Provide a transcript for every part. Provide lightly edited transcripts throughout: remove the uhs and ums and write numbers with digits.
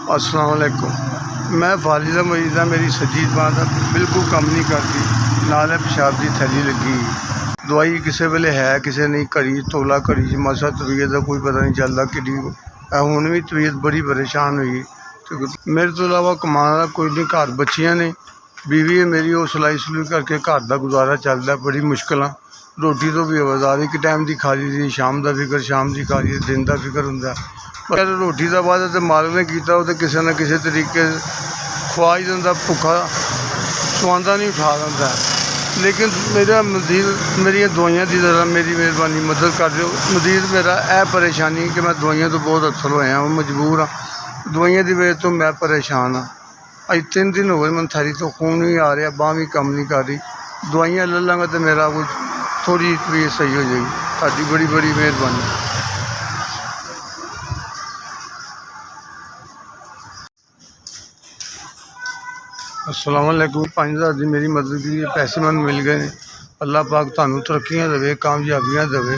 अस्सलाम वालेकुम। मैं फालिदा मरीज़ हाँ। मेरी सज्जी बांह दा बिल्कुल कम नहीं करती, नाल पेशाब की थैली लगी। दवाई किसी वेले है किसी नहीं, घड़ी तोला घड़ी च मासा तबीयत का कोई पता नहीं चलता कि हुण भी तबीयत बड़ी परेशान हुई। मेरे तो इलावा कमाने का कोई नहीं, घर बच्चियां ने, बीवी है मेरी, वो सिलाई सलूई करके घर का गुजारा चलता। बड़ी मुश्किल रोटी तो भी आवाज़, एक टाइम की खा ली दी, शाम का फिक्र शाम की खा ली, दिन का फिक्र होंगे। पर रोटी का वादा तो मालिक ने किया, वो तो किसी न किसी तरीके खुआ ही दिंदा, भुखा सुआंदा नहीं उठा दिंदा। लेकिन मेरा मजीद मेरी दवाइयां की ज़रा मेरी मेहरबानी मदद कर दो। मजीद मेरा यह परेशानी कि मैं दवाइयां तो बहुत अक्सर होया, मजबूर हाँ। दवाइयां की वजह तो मैं परेशान हाँ। अज 3 दिन हो गए मैं, थारी तो खून नहीं आ रहा, बांह भी कम नहीं कर रही। दवाइयां ले लाँगा तो मेरा कुछ थोड़ी तबीयत सही हो जाएगी। साड़ी बड़ी बड़ी मेहरबानी। अस्सलाम वालेकुम। 5000 की मेरी मदद की पैसे मैं मिल गए हैं। अल्लाह पाक तुहानू तरक्कियां देवे, कामयाबियां देवे,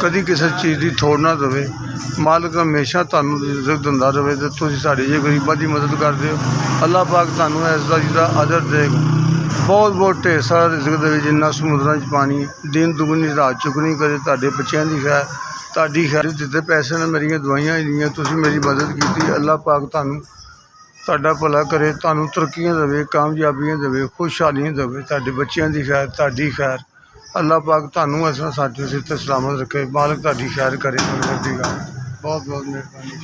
कभी किसी चीज़ की थोड़ ना देवे। मालिक हमेशा तुहानू रिज़्क दिंदा रहे। तो तुसीं साडे जे गरीबां की मदद करदे हो, अल्लाह पाक तुहानू इसका जिहदा अदर देगा। बहुत बहुत ढेर सारा रिज़्क देवे, जिन्ना समुद्रां च पानी, दिन दुगनी रात चुगनी करे। तुहाडे बच्चों की खैर, तुहाडी खैर। जितने पैसे ने मेरिया दवाइयां लियां, तुसीं मेरी मदद की, अल्लाह पाक तुहानू तुहाडा भला करे, तुहानू तरक्कियां देवे, कामयाबियां देवे, खुशहालियां देवे। तुहाडे बच्चों की खैर, तुहाडी खैर। अल्लाह पाक तुहानू ऐसा साथे सिर ते सलामत रखे। मालिक तुहाडी खैर करे। बहुत बहुत मेहरबानी।